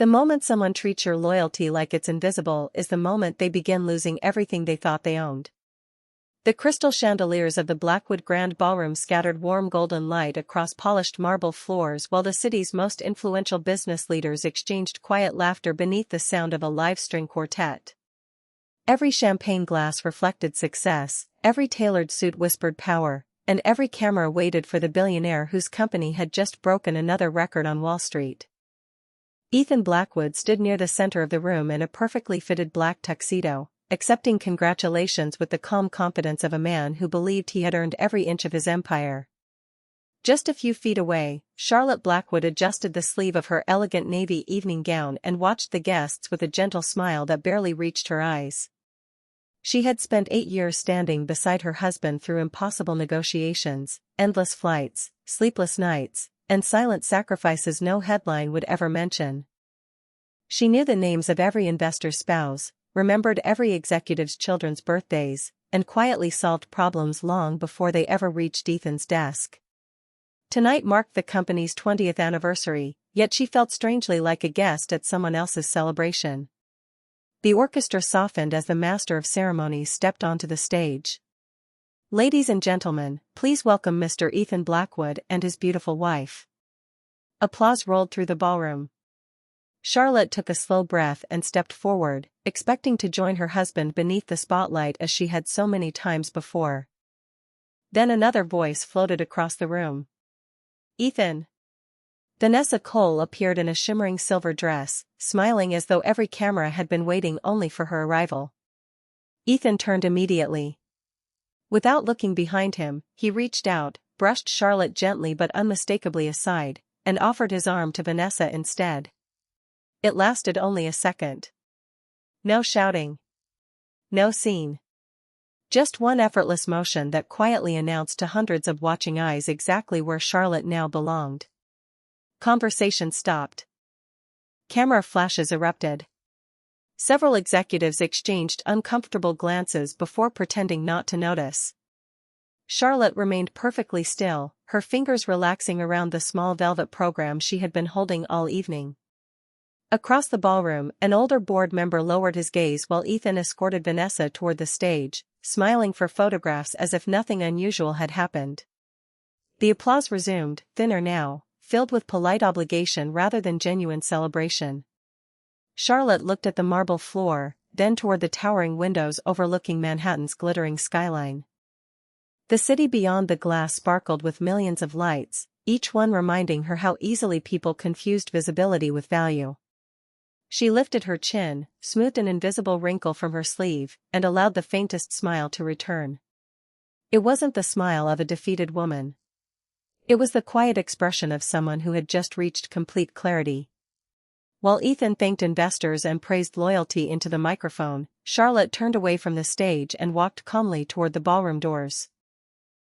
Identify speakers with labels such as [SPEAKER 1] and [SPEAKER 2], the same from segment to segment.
[SPEAKER 1] The moment someone treats your loyalty like it's invisible is the moment they begin losing everything they thought they owned. The crystal chandeliers of the Blackwood Grand Ballroom scattered warm golden light across polished marble floors while the city's most influential business leaders exchanged quiet laughter beneath the sound of a live string quartet. Every champagne glass reflected success, every tailored suit whispered power, and every camera waited for the billionaire whose company had just broken another record on Wall Street. Ethan Blackwood stood near the center of the room in a perfectly fitted black tuxedo, accepting congratulations with the calm confidence of a man who believed he had earned every inch of his empire. Just a few feet away, Charlotte Blackwood adjusted the sleeve of her elegant navy evening gown and watched the guests with a gentle smile that barely reached her eyes. She had spent 8 years standing beside her husband through impossible negotiations, endless flights, sleepless nights, and silent sacrifices no headline would ever mention. She knew the names of every investor's spouse, remembered every executive's children's birthdays, and quietly solved problems long before they ever reached Ethan's desk. Tonight marked the company's 20th anniversary, yet she felt strangely like a guest at someone else's celebration. The orchestra softened as the master of ceremonies stepped onto the stage. "Ladies and gentlemen, please welcome Mr. Ethan Blackwood and his beautiful wife." Applause rolled through the ballroom. Charlotte took a slow breath and stepped forward, expecting to join her husband beneath the spotlight as she had so many times before. Then another voice floated across the room. "Ethan." Vanessa Cole appeared in a shimmering silver dress, smiling as though every camera had been waiting only for her arrival. Ethan turned immediately. Without looking behind him, he reached out, brushed Charlotte gently but unmistakably aside, and offered his arm to Vanessa instead. It lasted only a second. No shouting. No scene. Just one effortless motion that quietly announced to hundreds of watching eyes exactly where Charlotte now belonged. Conversation stopped. Camera flashes erupted. Several executives exchanged uncomfortable glances before pretending not to notice. Charlotte remained perfectly still, her fingers relaxing around the small velvet program she had been holding all evening. Across the ballroom, an older board member lowered his gaze while Ethan escorted Vanessa toward the stage, smiling for photographs as if nothing unusual had happened. The applause resumed, thinner now, filled with polite obligation rather than genuine celebration. Charlotte looked at the marble floor, then toward the towering windows overlooking Manhattan's glittering skyline. The city beyond the glass sparkled with millions of lights, each one reminding her how easily people confused visibility with value. She lifted her chin, smoothed an invisible wrinkle from her sleeve, and allowed the faintest smile to return. It wasn't the smile of a defeated woman. It was the quiet expression of someone who had just reached complete clarity. While Ethan thanked investors and praised loyalty into the microphone, Charlotte turned away from the stage and walked calmly toward the ballroom doors.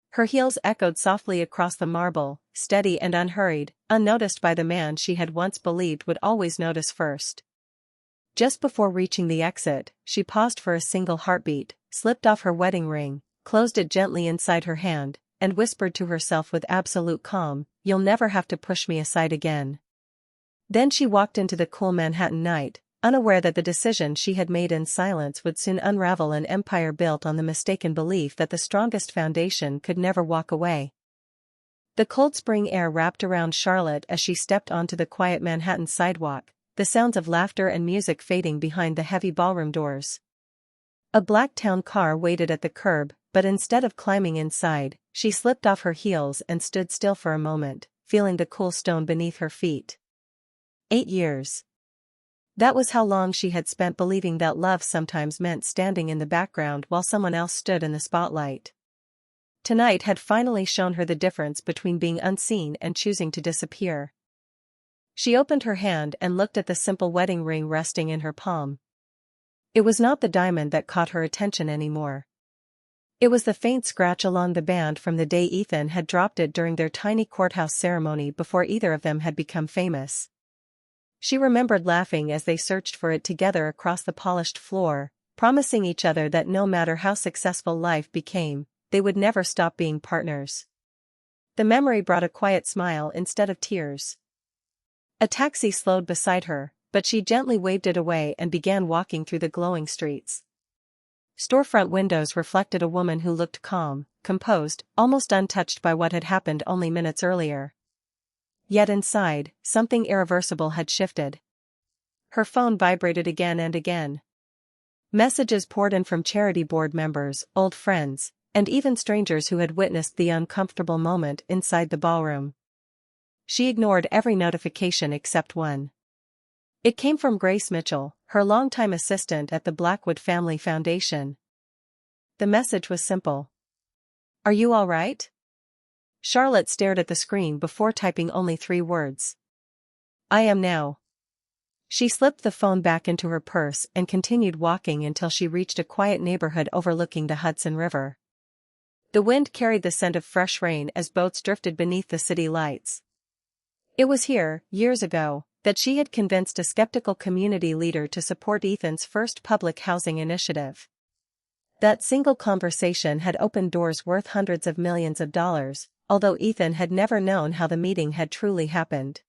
[SPEAKER 1] Her heels echoed softly across the marble, steady and unhurried, unnoticed by the man she had once believed would always notice first. Just before reaching the exit, she paused for a single heartbeat, slipped off her wedding ring, closed it gently inside her hand, and whispered to herself with absolute calm, "You'll never have to push me aside again." Then she walked into the cool Manhattan night, unaware that the decision she had made in silence would soon unravel an empire built on the mistaken belief that the strongest foundation could never walk away. The cold spring air wrapped around Charlotte as she stepped onto the quiet Manhattan sidewalk, the sounds of laughter and music fading behind the heavy ballroom doors. A black town car waited at the curb, but instead of climbing inside, she slipped off her heels and stood still for a moment, feeling the cool stone beneath her feet. 8 years. That was how long she had spent believing that love sometimes meant standing in the background while someone else stood in the spotlight. Tonight had finally shown her the difference between being unseen and choosing to disappear. She opened her hand and looked at the simple wedding ring resting in her palm. It was not the diamond that caught her attention anymore. It was the faint scratch along the band from the day Ethan had dropped it during their tiny courthouse ceremony before either of them had become famous. She remembered laughing as they searched for it together across the polished floor, promising each other that no matter how successful life became, they would never stop being partners. The memory brought a quiet smile instead of tears. A taxi slowed beside her, but she gently waved it away and began walking through the glowing streets. Storefront windows reflected a woman who looked calm, composed, almost untouched by what had happened only minutes earlier. Yet inside, something irreversible had shifted. Her phone vibrated again and again. Messages poured in from charity board members, old friends, and even strangers who had witnessed the uncomfortable moment inside the ballroom. She ignored every notification except one. It came from Grace Mitchell, her longtime assistant at the Blackwood Family Foundation. The message was simple. "Are you all right?" Charlotte stared at the screen before typing only 3 words. "I am now." She slipped the phone back into her purse and continued walking until she reached a quiet neighborhood overlooking the Hudson River. The wind carried the scent of fresh rain as boats drifted beneath the city lights. It was here, years ago, that she had convinced a skeptical community leader to support Ethan's first public housing initiative. That single conversation had opened doors worth hundreds of millions of dollars, although Ethan had never known how the meeting had truly happened.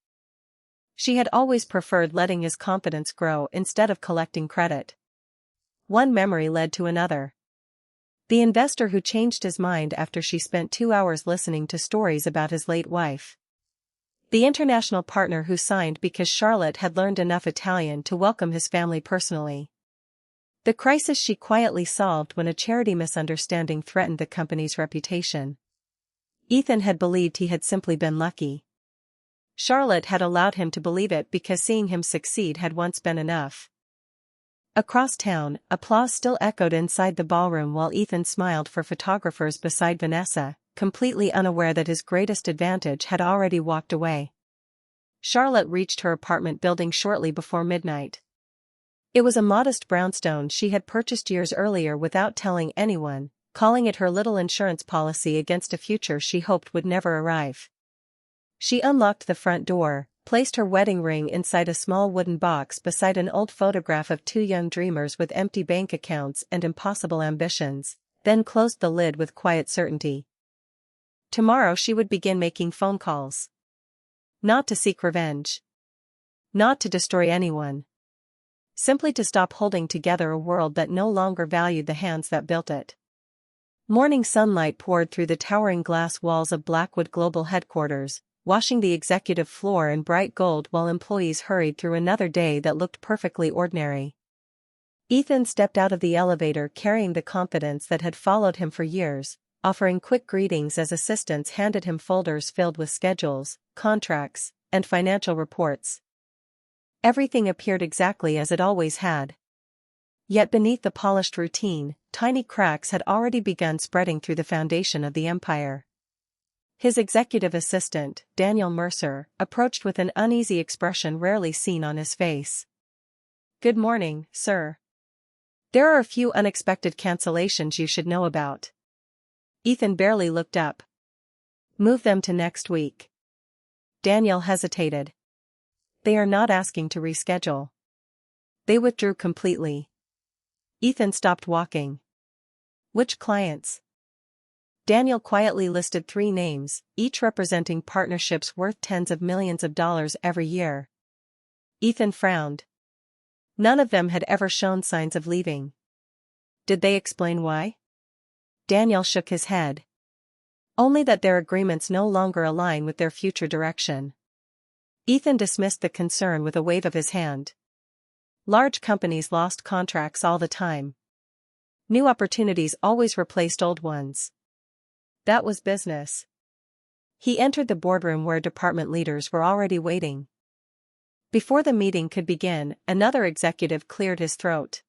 [SPEAKER 1] She had always preferred letting his confidence grow instead of collecting credit. One memory led to another. The investor who changed his mind after she spent 2 hours listening to stories about his late wife. The international partner who signed because Charlotte had learned enough Italian to welcome his family personally. The crisis she quietly solved when a charity misunderstanding threatened the company's reputation. Ethan had believed he had simply been lucky. Charlotte had allowed him to believe it because seeing him succeed had once been enough. Across town, applause still echoed inside the ballroom while Ethan smiled for photographers beside Vanessa, completely unaware that his greatest advantage had already walked away. Charlotte reached her apartment building shortly before midnight. It was a modest brownstone she had purchased years earlier without telling anyone, calling it her little insurance policy against a future she hoped would never arrive. She unlocked the front door, placed her wedding ring inside a small wooden box beside an old photograph of 2 young dreamers with empty bank accounts and impossible ambitions, then closed the lid with quiet certainty. Tomorrow she would begin making phone calls. Not to seek revenge. Not to destroy anyone. Simply to stop holding together a world that no longer valued the hands that built it. Morning sunlight poured through the towering glass walls of Blackwood Global Headquarters, washing the executive floor in bright gold while employees hurried through another day that looked perfectly ordinary. Ethan stepped out of the elevator carrying the confidence that had followed him for years, offering quick greetings as assistants handed him folders filled with schedules, contracts, and financial reports. Everything appeared exactly as it always had. Yet beneath the polished routine, tiny cracks had already begun spreading through the foundation of the empire. His executive assistant, Daniel Mercer, approached with an uneasy expression rarely seen on his face. "Good morning, sir. There are a few unexpected cancellations you should know about." Ethan barely looked up. "Move them to next week." Daniel hesitated. "They are not asking to reschedule." They withdrew completely. Ethan stopped walking. "Which clients?" Daniel quietly listed 3 names, each representing partnerships worth tens of millions of dollars every year. Ethan frowned. None of them had ever shown signs of leaving. Did they explain why? Daniel shook his head. Only that their agreements no longer align with their future direction. Ethan dismissed the concern with a wave of his hand. Large companies lost contracts all the time. New opportunities always replaced old ones. That was business. He entered the boardroom where department leaders were already waiting. Before the meeting could begin, another executive cleared his throat.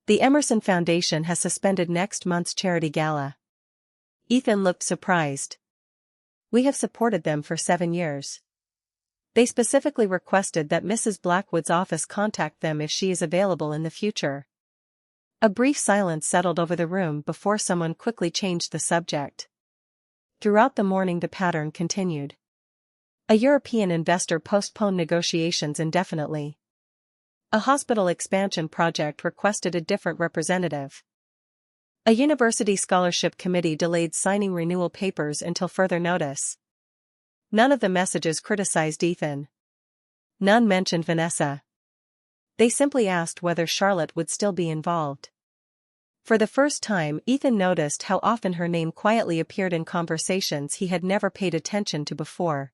[SPEAKER 1] "The Emerson Foundation has suspended next month's charity gala." Ethan looked surprised. "We have supported them for 7 years. They specifically requested that Mrs. Blackwood's office contact them if she is available in the future." A brief silence settled over the room before someone quickly changed the subject. Throughout the morning the pattern continued. A European investor postponed negotiations indefinitely. A hospital expansion project requested a different representative. A university scholarship committee delayed signing renewal papers until further notice. None of the messages criticized Ethan. None mentioned Vanessa. They simply asked whether Charlotte would still be involved. For the first time, Ethan noticed how often her name quietly appeared in conversations he had never paid attention to before.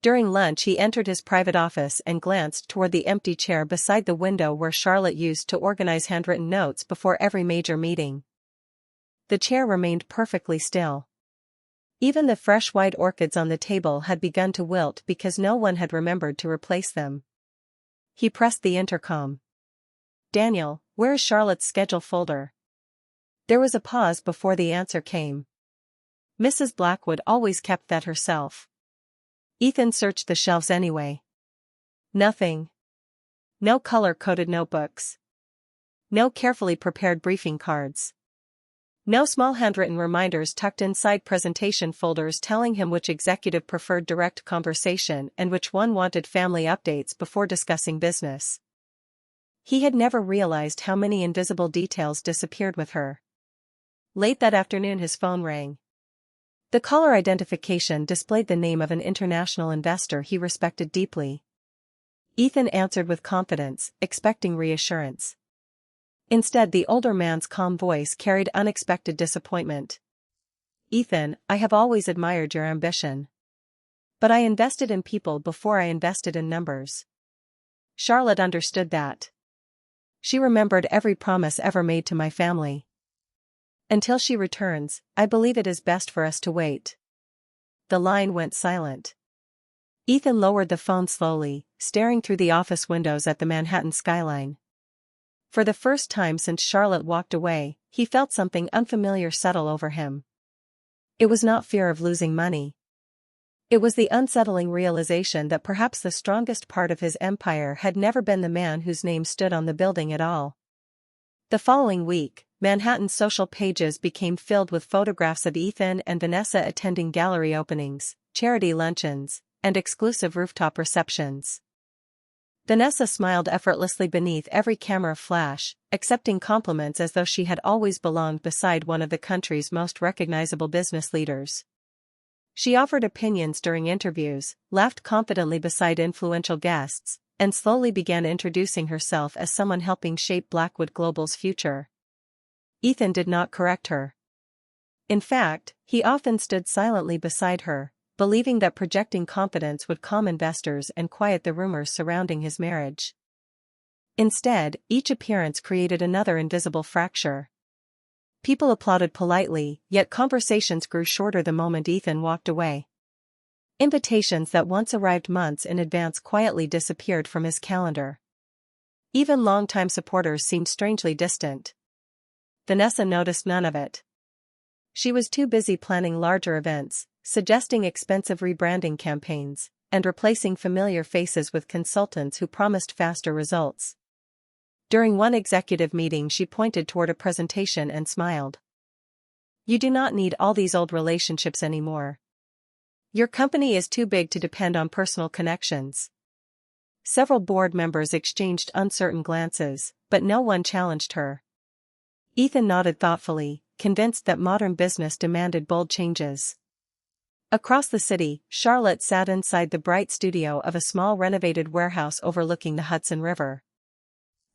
[SPEAKER 1] During lunch he entered his private office and glanced toward the empty chair beside the window where Charlotte used to organize handwritten notes before every major meeting. The chair remained perfectly still. Even the fresh white orchids on the table had begun to wilt because no one had remembered to replace them. He pressed the intercom. "Daniel, where is Charlotte's schedule folder?" There was a pause before the answer came. "Mrs. Blackwood always kept that herself." Ethan searched the shelves anyway. Nothing. No color-coded notebooks. No carefully prepared briefing cards. No small handwritten reminders tucked inside presentation folders telling him which executive preferred direct conversation and which one wanted family updates before discussing business. He had never realized how many invisible details disappeared with her. Late that afternoon his phone rang. The caller identification displayed the name of an international investor he respected deeply. Ethan answered with confidence, expecting reassurance. Instead, the older man's calm voice carried unexpected disappointment. "Ethan, I have always admired your ambition. But I invested in people before I invested in numbers." Charlotte understood that. She remembered every promise ever made to my family. "Until she returns, I believe it is best for us to wait." The line went silent. Ethan lowered the phone slowly, staring through the office windows at the Manhattan skyline. For the first time since Charlotte walked away, he felt something unfamiliar settle over him. It was not fear of losing money. It was the unsettling realization that perhaps the strongest part of his empire had never been the man whose name stood on the building at all. The following week, Manhattan's social pages became filled with photographs of Ethan and Vanessa attending gallery openings, charity luncheons, and exclusive rooftop receptions. Vanessa smiled effortlessly beneath every camera flash, accepting compliments as though she had always belonged beside one of the country's most recognizable business leaders. She offered opinions during interviews, laughed confidently beside influential guests, and slowly began introducing herself as someone helping shape Blackwood Global's future. Ethan did not correct her. In fact, he often stood silently beside her, believing that projecting confidence would calm investors and quiet the rumors surrounding his marriage. Instead, each appearance created another invisible fracture. People applauded politely, yet conversations grew shorter the moment Ethan walked away. Invitations that once arrived months in advance quietly disappeared from his calendar. Even longtime supporters seemed strangely distant. Vanessa noticed none of it. She was too busy planning larger events, suggesting expensive rebranding campaigns, and replacing familiar faces with consultants who promised faster results. During one executive meeting she pointed toward a presentation and smiled. "You do not need all these old relationships anymore. Your company is too big to depend on personal connections." Several board members exchanged uncertain glances, but no one challenged her. Ethan nodded thoughtfully, convinced that modern business demanded bold changes. Across the city, Charlotte sat inside the bright studio of a small renovated warehouse overlooking the Hudson River.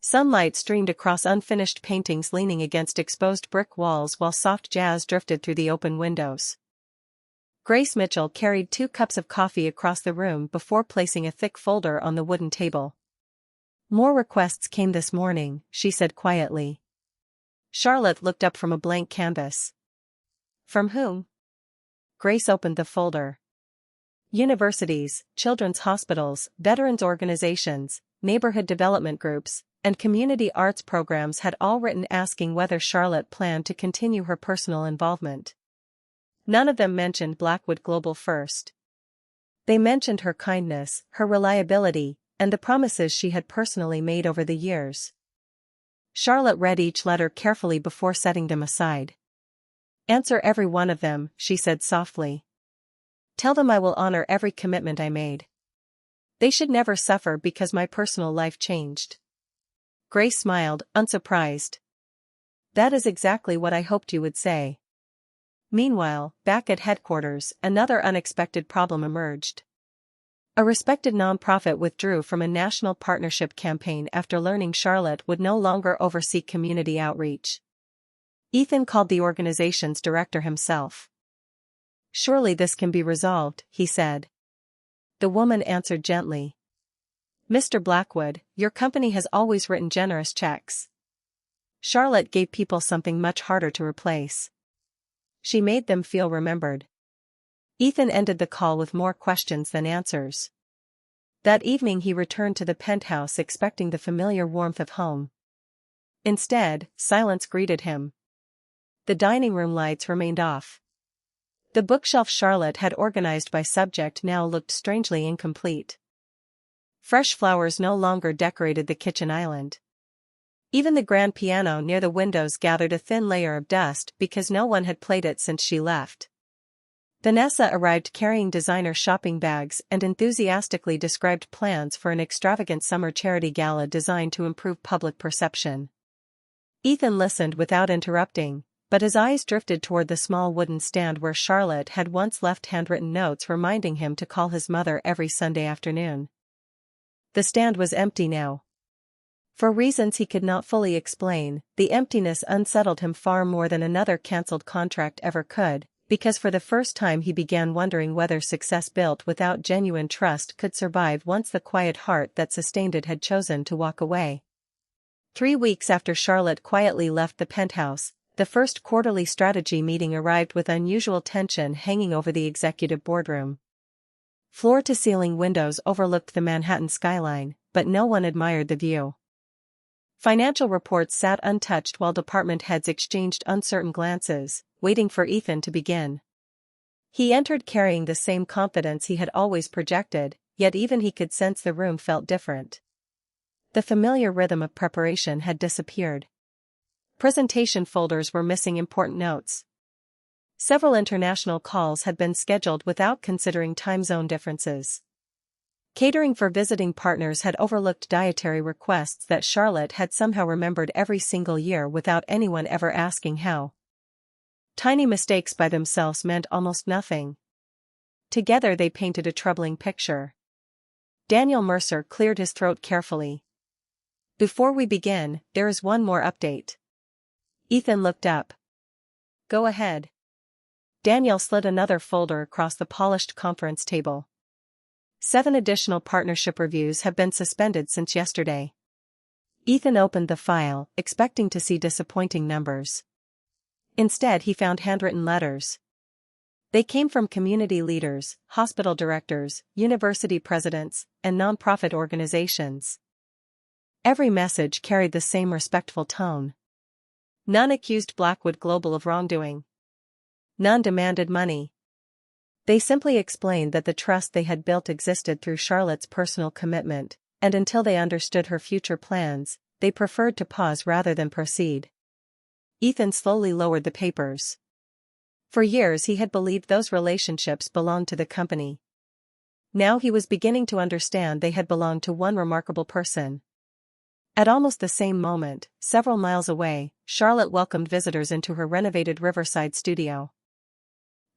[SPEAKER 1] Sunlight streamed across unfinished paintings leaning against exposed brick walls while soft jazz drifted through the open windows. Grace Mitchell carried 2 cups of coffee across the room before placing a thick folder on the wooden table. "More requests came this morning," she said quietly. Charlotte looked up from a blank canvas. "From whom?" Grace opened the folder. Universities, children's hospitals, veterans organizations, neighborhood development groups, and community arts programs had all written asking whether Charlotte planned to continue her personal involvement. None of them mentioned Blackwood Global first. They mentioned her kindness, her reliability, and the promises she had personally made over the years. Charlotte read each letter carefully before setting them aside. "Answer every one of them," she said softly. "Tell them I will honor every commitment I made. They should never suffer because my personal life changed." Grace smiled, unsurprised. "That is exactly what I hoped you would say." Meanwhile, back at headquarters, another unexpected problem emerged. A respected nonprofit withdrew from a national partnership campaign after learning Charlotte would no longer oversee community outreach. Ethan called the organization's director himself. "Surely this can be resolved," he said. The woman answered gently. "Mr. Blackwood, your company has always written generous checks. Charlotte gave people something much harder to replace. She made them feel remembered." Ethan ended the call with more questions than answers. That evening he returned to the penthouse expecting the familiar warmth of home. Instead, silence greeted him. The dining room lights remained off. The bookshelf Charlotte had organized by subject now looked strangely incomplete. Fresh flowers no longer decorated the kitchen island. Even the grand piano near the windows gathered a thin layer of dust because no one had played it since she left. Vanessa arrived carrying designer shopping bags and enthusiastically described plans for an extravagant summer charity gala designed to improve public perception. Ethan listened without interrupting, but his eyes drifted toward the small wooden stand where Charlotte had once left handwritten notes reminding him to call his mother every Sunday afternoon. The stand was empty now. For reasons he could not fully explain, the emptiness unsettled him far more than another cancelled contract ever could, because for the first time he began wondering whether success built without genuine trust could survive once the quiet heart that sustained it had chosen to walk away. 3 weeks after Charlotte quietly left the penthouse, the first quarterly strategy meeting arrived with unusual tension hanging over the executive boardroom. Floor-to-ceiling windows overlooked the Manhattan skyline, but no one admired the view. Financial reports sat untouched while department heads exchanged uncertain glances, waiting for Ethan to begin. He entered carrying the same confidence he had always projected, yet even he could sense the room felt different. The familiar rhythm of preparation had disappeared. Presentation folders were missing important notes. Several international calls had been scheduled without considering time zone differences. Catering for visiting partners had overlooked dietary requests that Charlotte had somehow remembered every single year without anyone ever asking how. Tiny mistakes by themselves meant almost nothing. Together they painted a troubling picture. Daniel Mercer cleared his throat carefully. "Before we begin, there is one more update." Ethan looked up. "Go ahead." Daniel slid another folder across the polished conference table. 7 additional partnership reviews have been suspended since yesterday. Ethan opened the file, expecting to see disappointing numbers. Instead he found handwritten letters. They came from community leaders, hospital directors, university presidents, and nonprofit organizations. Every message carried the same respectful tone. None accused Blackwood Global of wrongdoing. None demanded money. They simply explained that the trust they had built existed through Charlotte's personal commitment, and until they understood her future plans, they preferred to pause rather than proceed. Ethan slowly lowered the papers. For years he had believed those relationships belonged to the company. Now he was beginning to understand they had belonged to one remarkable person. At almost the same moment, several miles away, Charlotte welcomed visitors into her renovated riverside studio.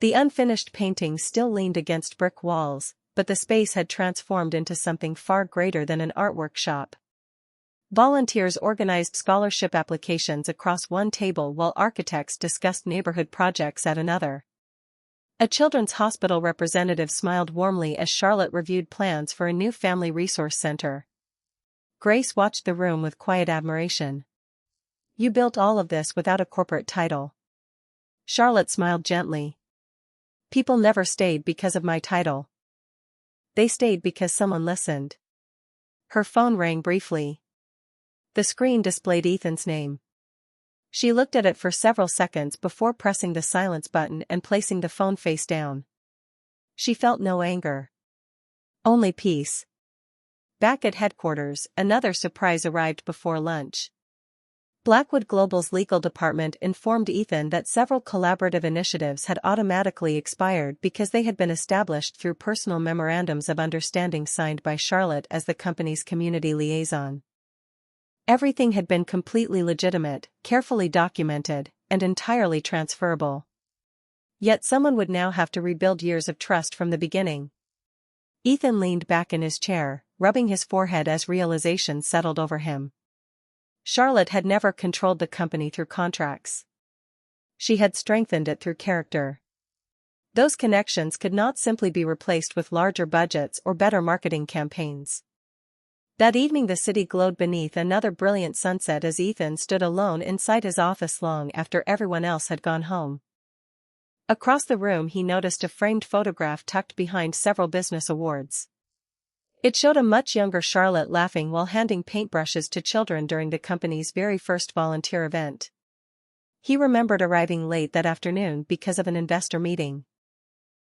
[SPEAKER 1] The unfinished paintings still leaned against brick walls, but the space had transformed into something far greater than an art workshop. Volunteers organized scholarship applications across one table while architects discussed neighborhood projects at another. A children's hospital representative smiled warmly as Charlotte reviewed plans for a new family resource center. Grace watched the room with quiet admiration. "You built all of this without a corporate title." Charlotte smiled gently. "People never stayed because of my title. They stayed because someone listened." Her phone rang briefly. The screen displayed Ethan's name. She looked at it for several seconds before pressing the silence button and placing the phone face down. She felt no anger. Only peace. Back at headquarters, another surprise arrived before lunch. Blackwood Global's legal department informed Ethan that several collaborative initiatives had automatically expired because they had been established through personal memorandums of understanding signed by Charlotte as the company's community liaison. Everything had been completely legitimate, carefully documented, and entirely transferable. Yet someone would now have to rebuild years of trust from the beginning. Ethan leaned back in his chair, rubbing his forehead as realization settled over him. Charlotte had never controlled the company through contracts. She had strengthened it through character. Those connections could not simply be replaced with larger budgets or better marketing campaigns. That evening the city glowed beneath another brilliant sunset as Ethan stood alone inside his office long after everyone else had gone home. Across the room he noticed a framed photograph tucked behind several business awards. It showed a much younger Charlotte laughing while handing paintbrushes to children during the company's very first volunteer event. He remembered arriving late that afternoon because of an investor meeting.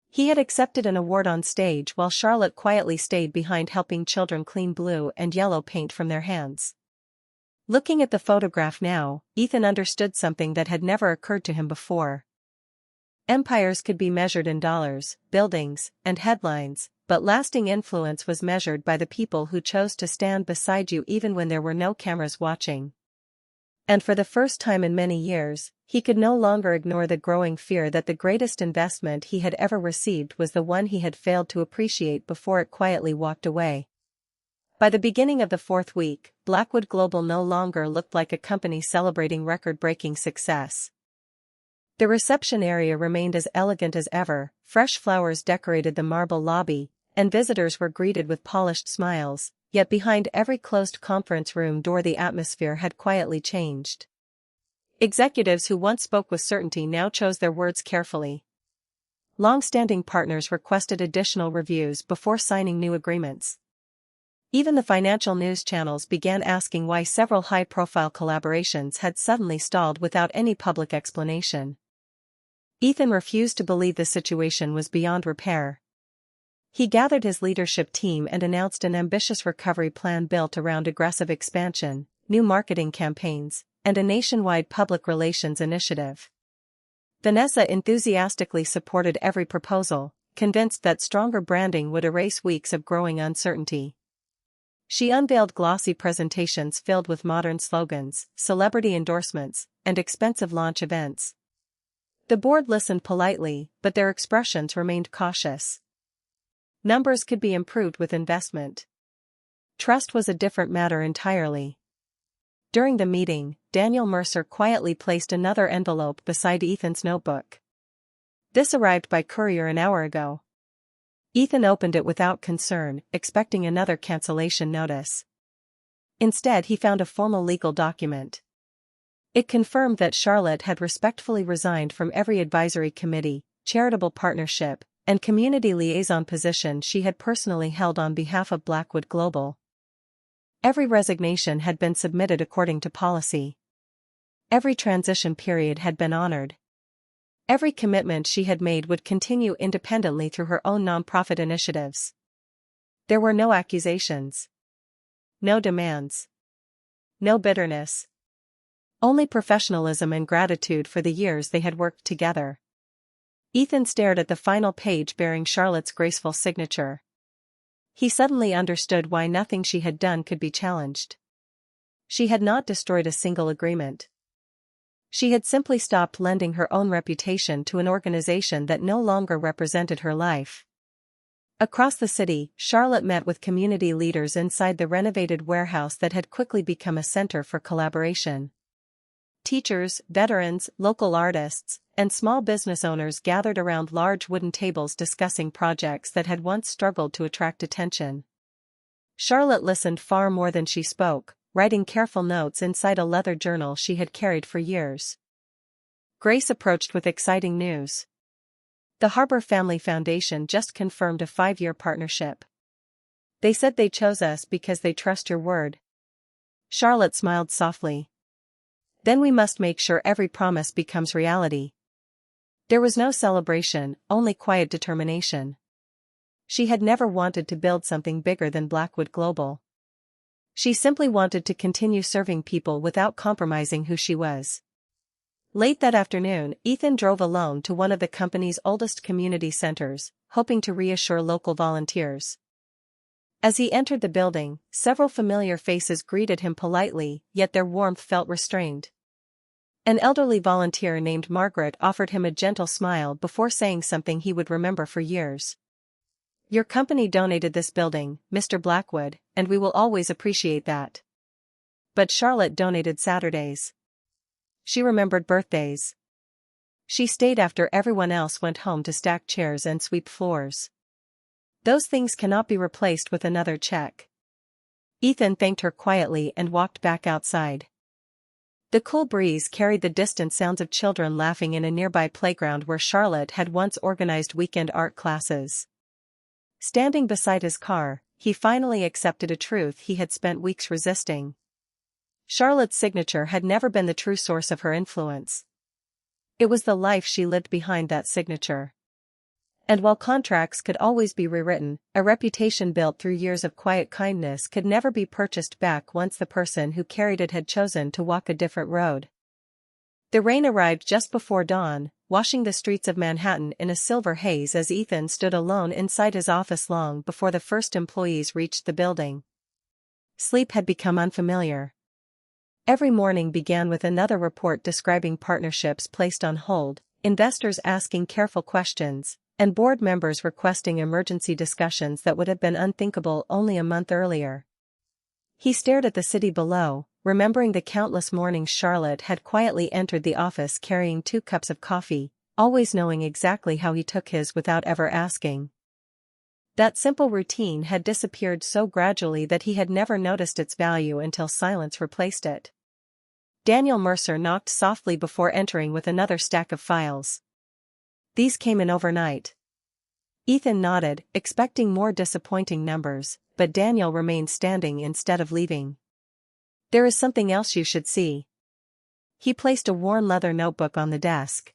[SPEAKER 1] He had accepted an award on stage while Charlotte quietly stayed behind helping children clean blue and yellow paint from their hands. Looking at the photograph now, Ethan understood something that had never occurred to him before. Empires could be measured in dollars, buildings, and headlines, but lasting influence was measured by the people who chose to stand beside you even when there were no cameras watching. And for the first time in many years, he could no longer ignore the growing fear that the greatest investment he had ever received was the one he had failed to appreciate before it quietly walked away. By the beginning of the fourth week, Blackwood Global no longer looked like a company celebrating record-breaking success. The reception area remained as elegant as ever, fresh flowers decorated the marble lobby, and visitors were greeted with polished smiles. Yet behind every closed conference room door the atmosphere had quietly changed. Executives who once spoke with certainty now chose their words carefully. Long-standing partners requested additional reviews before signing new agreements. Even the financial news channels began asking why several high-profile collaborations had suddenly stalled without any public explanation. Ethan refused to believe the situation was beyond repair. He gathered his leadership team and announced an ambitious recovery plan built around aggressive expansion, new marketing campaigns, and a nationwide public relations initiative. Vanessa enthusiastically supported every proposal, convinced that stronger branding would erase weeks of growing uncertainty. She unveiled glossy presentations filled with modern slogans, celebrity endorsements, and expensive launch events. The board listened politely, but their expressions remained cautious. Numbers could be improved with investment. Trust was a different matter entirely. During the meeting, Daniel Mercer quietly placed another envelope beside Ethan's notebook. This arrived by courier an hour ago. Ethan opened it without concern, expecting another cancellation notice. Instead he found a formal legal document. It confirmed that Charlotte had respectfully resigned from every advisory committee, charitable partnership, and community liaison position she had personally held on behalf of Blackwood Global. Every resignation had been submitted according to policy. Every transition period had been honored. Every commitment she had made would continue independently through her own nonprofit initiatives. There were no accusations. No demands. No bitterness. Only professionalism and gratitude for the years they had worked together. Ethan stared at the final page bearing Charlotte's graceful signature. He suddenly understood why nothing she had done could be challenged. She had not destroyed a single agreement. She had simply stopped lending her own reputation to an organization that no longer represented her life. Across the city, Charlotte met with community leaders inside the renovated warehouse that had quickly become a center for collaboration. Teachers, veterans, local artists, and small business owners gathered around large wooden tables discussing projects that had once struggled to attract attention. Charlotte listened far more than she spoke, writing careful notes inside a leather journal she had carried for years. Grace approached with exciting news. The Harbor Family Foundation just confirmed a 5-year partnership. They said they chose us because they trust your word. Charlotte smiled softly. Then we must make sure every promise becomes reality. There was no celebration, only quiet determination. She had never wanted to build something bigger than Blackwood Global. She simply wanted to continue serving people without compromising who she was. Late that afternoon, Ethan drove alone to one of the company's oldest community centers, hoping to reassure local volunteers. As he entered the building, several familiar faces greeted him politely, yet their warmth felt restrained. An elderly volunteer named Margaret offered him a gentle smile before saying something he would remember for years. Your company donated this building, Mr. Blackwood, and we will always appreciate that. But Charlotte donated Saturdays. She remembered birthdays. She stayed after everyone else went home to stack chairs and sweep floors. Those things cannot be replaced with another check. Ethan thanked her quietly and walked back outside. The cool breeze carried the distant sounds of children laughing in a nearby playground where Charlotte had once organized weekend art classes. Standing beside his car, he finally accepted a truth he had spent weeks resisting. Charlotte's signature had never been the true source of her influence. It was the life she lived behind that signature. And while contracts could always be rewritten, a reputation built through years of quiet kindness could never be purchased back once the person who carried it had chosen to walk a different road. The rain arrived just before dawn, washing the streets of Manhattan in a silver haze as Ethan stood alone inside his office long before the first employees reached the building. Sleep had become unfamiliar. Every morning began with another report describing partnerships placed on hold, investors asking careful questions, and board members requesting emergency discussions that would have been unthinkable only a month earlier. He stared at the city below, remembering the countless mornings Charlotte had quietly entered the office carrying 2 cups of coffee, always knowing exactly how he took his without ever asking. That simple routine had disappeared so gradually that he had never noticed its value until silence replaced it. Daniel Mercer knocked softly before entering with another stack of files. These came in overnight. Ethan nodded, expecting more disappointing numbers, but Daniel remained standing instead of leaving. There is something else you should see. He placed a worn leather notebook on the desk.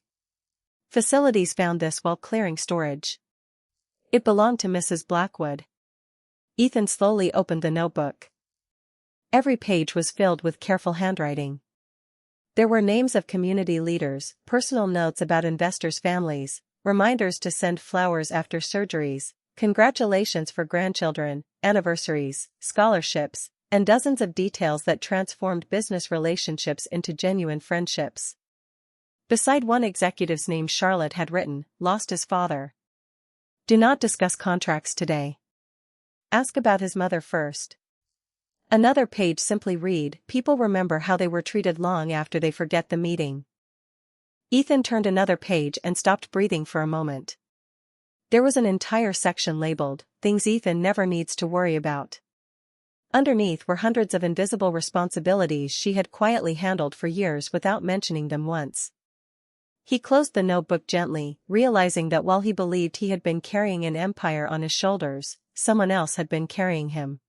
[SPEAKER 1] Facilities found this while clearing storage. It belonged to Mrs. Blackwood. Ethan slowly opened the notebook. Every page was filled with careful handwriting. There were names of community leaders, personal notes about investors' families, reminders to send flowers after surgeries, congratulations for grandchildren, anniversaries, scholarships, and dozens of details that transformed business relationships into genuine friendships. Beside one executive's name Charlotte had written, "Lost his father. Do not discuss contracts today. Ask about his mother first." Another page simply read, "People remember how they were treated long after they forget the meeting." Ethan turned another page and stopped breathing for a moment. There was an entire section labeled, "Things Ethan never needs to worry about." Underneath were hundreds of invisible responsibilities she had quietly handled for years without mentioning them once. He closed the notebook gently, realizing that while he believed he had been carrying an empire on his shoulders, someone else had been carrying him.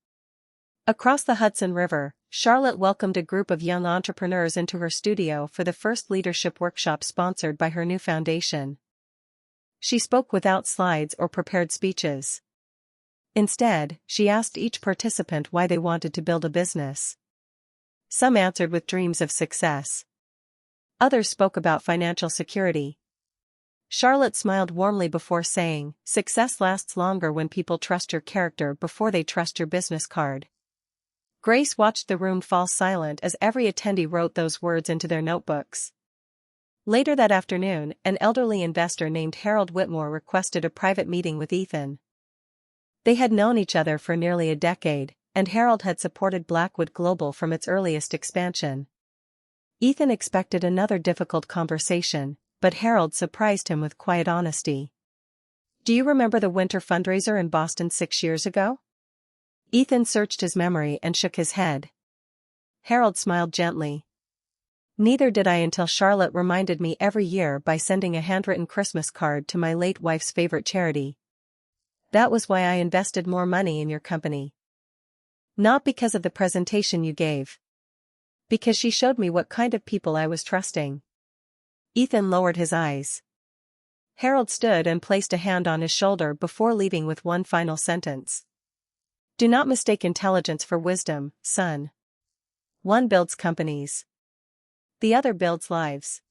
[SPEAKER 1] Across the Hudson River, Charlotte welcomed a group of young entrepreneurs into her studio for the first leadership workshop sponsored by her new foundation. She spoke without slides or prepared speeches. Instead, she asked each participant why they wanted to build a business. Some answered with dreams of success. Others spoke about financial security. Charlotte smiled warmly before saying, "Success lasts longer when people trust your character before they trust your business card." Grace watched the room fall silent as every attendee wrote those words into their notebooks. Later that afternoon, an elderly investor named Harold Whitmore requested a private meeting with Ethan. They had known each other for nearly a decade, and Harold had supported Blackwood Global from its earliest expansion. Ethan expected another difficult conversation, but Harold surprised him with quiet honesty. "Do you remember the winter fundraiser in Boston 6 years ago?" Ethan searched his memory and shook his head. Harold smiled gently. "Neither did I until Charlotte reminded me every year by sending a handwritten Christmas card to my late wife's favorite charity. That was why I invested more money in your company. Not because of the presentation you gave. Because she showed me what kind of people I was trusting." Ethan lowered his eyes. Harold stood and placed a hand on his shoulder before leaving with one final sentence. "Do not mistake intelligence for wisdom, son. One builds companies. The other builds lives."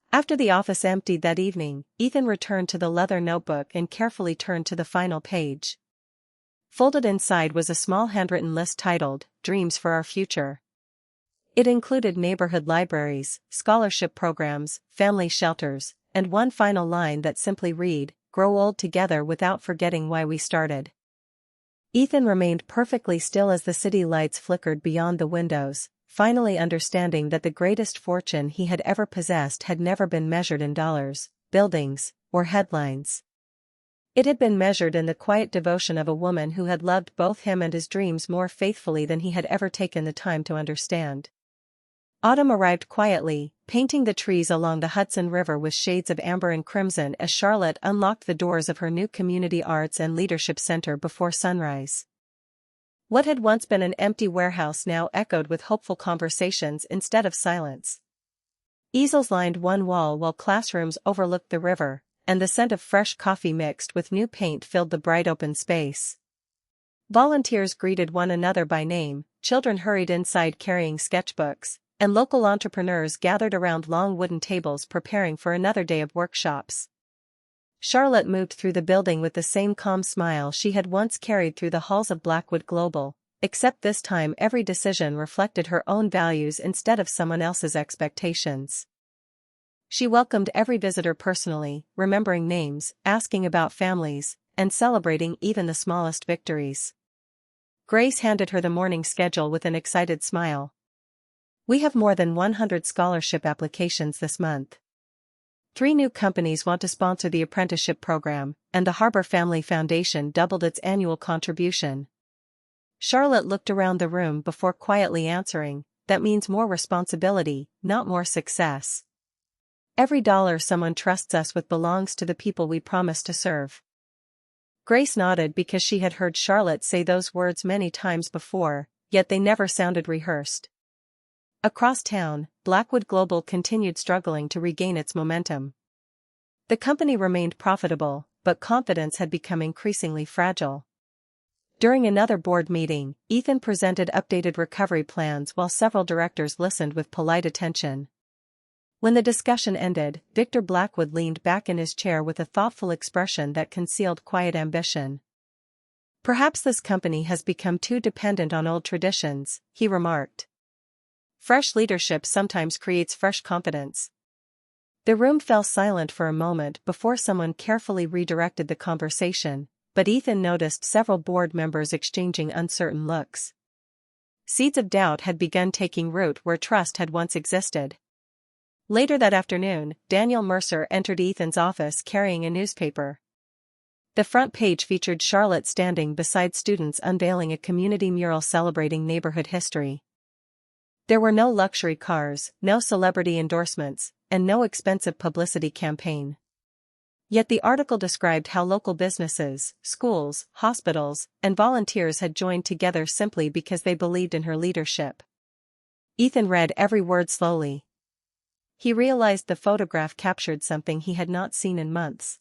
[SPEAKER 1] After the office emptied that evening, Ethan returned to the leather notebook and carefully turned to the final page. Folded inside was a small handwritten list titled, "Dreams for Our Future." It included neighborhood libraries, scholarship programs, family shelters, and one final line that simply read, grow old together without forgetting why we started. Ethan remained perfectly still as the city lights flickered beyond the windows, finally understanding that the greatest fortune he had ever possessed had never been measured in dollars, buildings, or headlines. It had been measured in the quiet devotion of a woman who had loved both him and his dreams more faithfully than he had ever taken the time to understand. Autumn arrived quietly, painting the trees along the Hudson River with shades of amber and crimson as Charlotte unlocked the doors of her new Community Arts and Leadership Center before sunrise. What had once been an empty warehouse now echoed with hopeful conversations instead of silence. Easels lined one wall while classrooms overlooked the river, and the scent of fresh coffee mixed with new paint filled the bright open space. Volunteers greeted one another by name, children hurried inside carrying sketchbooks, and local entrepreneurs gathered around long wooden tables preparing for another day of workshops. Charlotte moved through the building with the same calm smile she had once carried through the halls of Blackwood Global, except this time every decision reflected her own values instead of someone else's expectations. She welcomed every visitor personally, remembering names, asking about families, and celebrating even the smallest victories. Grace handed her the morning schedule with an excited smile. "We have more than 100 scholarship applications this month. 3 new companies want to sponsor the apprenticeship program, and the Harbor Family Foundation doubled its annual contribution." Charlotte looked around the room before quietly answering, "That means more responsibility, not more success. Every dollar someone trusts us with belongs to the people we promise to serve." Grace nodded because she had heard Charlotte say those words many times before, yet they never sounded rehearsed. Across town, Blackwood Global continued struggling to regain its momentum. The company remained profitable, but confidence had become increasingly fragile. During another board meeting, Ethan presented updated recovery plans while several directors listened with polite attention. When the discussion ended, Victor Blackwood leaned back in his chair with a thoughtful expression that concealed quiet ambition. "Perhaps this company has become too dependent on old traditions," he remarked. "Fresh leadership sometimes creates fresh confidence." The room fell silent for a moment before someone carefully redirected the conversation, but Ethan noticed several board members exchanging uncertain looks. Seeds of doubt had begun taking root where trust had once existed. Later that afternoon, Daniel Mercer entered Ethan's office carrying a newspaper. The front page featured Charlotte standing beside students unveiling a community mural celebrating neighborhood history. There were no luxury cars, no celebrity endorsements, and no expensive publicity campaign. Yet the article described how local businesses, schools, hospitals, and volunteers had joined together simply because they believed in her leadership. Ethan read every word slowly. He realized the photograph captured something he had not seen in months.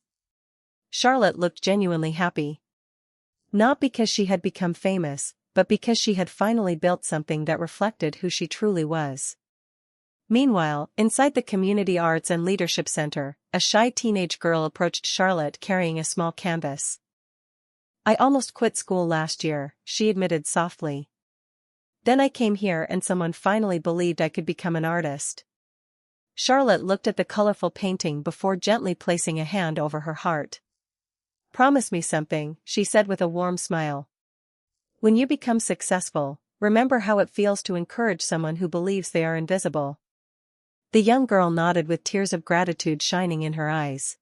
[SPEAKER 1] Charlotte looked genuinely happy. Not because she had become famous, but because she had finally built something that reflected who she truly was. Meanwhile, inside the Community Arts and Leadership Center, a shy teenage girl approached Charlotte carrying a small canvas. "I almost quit school last year," she admitted softly. "Then I came here and someone finally believed I could become an artist." Charlotte looked at the colorful painting before gently placing a hand over her heart. "Promise me something," she said with a warm smile. "When you become successful, remember how it feels to encourage someone who believes they are invisible." The young girl nodded with tears of gratitude shining in her eyes.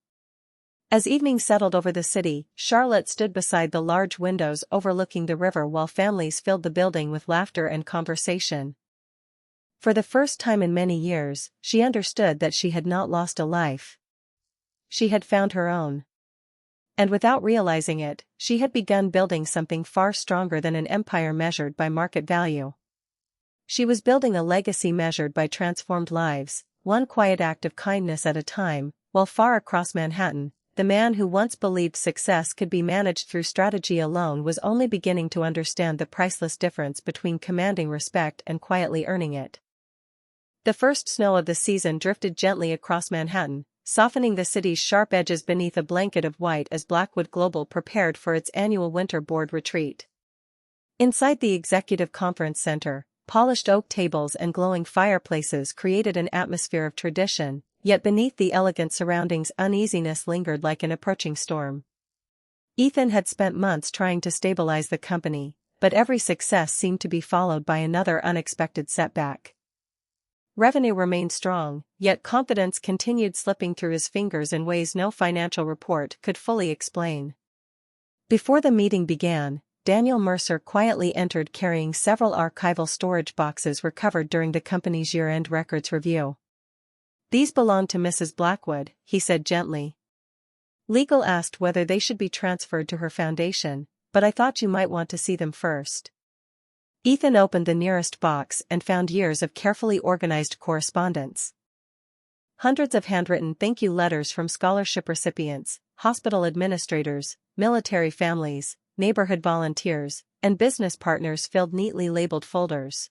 [SPEAKER 1] As evening settled over the city, Charlotte stood beside the large windows overlooking the river while families filled the building with laughter and conversation. For the first time in many years, she understood that she had not lost a life. She had found her own. And without realizing it, she had begun building something far stronger than an empire measured by market value. She was building a legacy measured by transformed lives, one quiet act of kindness at a time, while far across Manhattan, the man who once believed success could be managed through strategy alone was only beginning to understand the priceless difference between commanding respect and quietly earning it. The first snow of the season drifted gently across Manhattan, softening the city's sharp edges beneath a blanket of white as Blackwood Global prepared for its annual winter board retreat. Inside the Executive Conference Center, polished oak tables and glowing fireplaces created an atmosphere of tradition, Yet beneath the elegant surroundings uneasiness lingered like an approaching storm. Ethan had spent months trying to stabilize the company, but every success seemed to be followed by another unexpected setback. Revenue remained strong, yet confidence continued slipping through his fingers in ways no financial report could fully explain. Before the meeting began, Daniel Mercer quietly entered carrying several archival storage boxes recovered during the company's year-end records review. "These belong to Mrs. Blackwood," he said gently. "Legal asked whether they should be transferred to her foundation, but I thought you might want to see them first." Ethan opened the nearest box and found years of carefully organized correspondence. Hundreds of handwritten thank you letters from scholarship recipients, hospital administrators, military families, neighborhood volunteers, and business partners filled neatly labeled folders.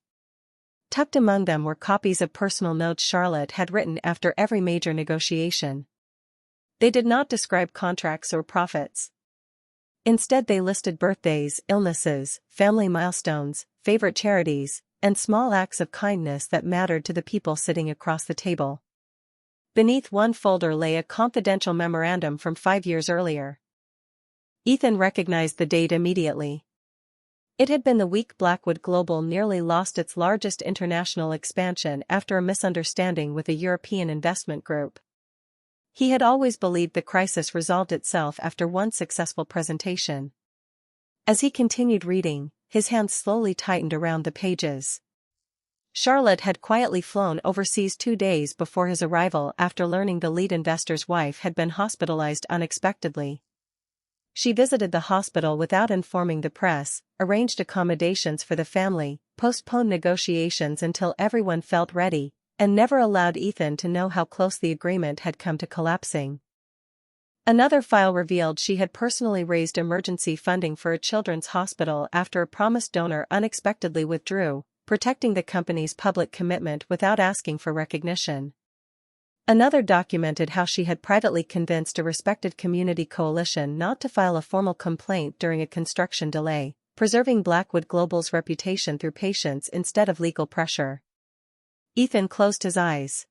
[SPEAKER 1] Tucked among them were copies of personal notes Charlotte had written after every major negotiation. They did not describe contracts or profits. Instead, they listed birthdays, illnesses, family milestones, favorite charities, and small acts of kindness that mattered to the people sitting across the table. Beneath one folder lay a confidential memorandum from 5 years earlier. Ethan recognized the date immediately. It had been the week Blackwood Global nearly lost its largest international expansion after a misunderstanding with a European investment group. He had always believed the crisis resolved itself after one successful presentation. As he continued reading, his hands slowly tightened around the pages. Charlotte had quietly flown overseas 2 days before his arrival after learning the lead investor's wife had been hospitalized unexpectedly. She visited the hospital without informing the press, arranged accommodations for the family, postponed negotiations until everyone felt ready, and never allowed Ethan to know how close the agreement had come to collapsing. Another file revealed she had personally raised emergency funding for a children's hospital after a promised donor unexpectedly withdrew, protecting the company's public commitment without asking for recognition. Another documented how she had privately convinced a respected community coalition not to file a formal complaint during a construction delay, preserving Blackwood Global's reputation through patience instead of legal pressure. Ethan closed his eyes.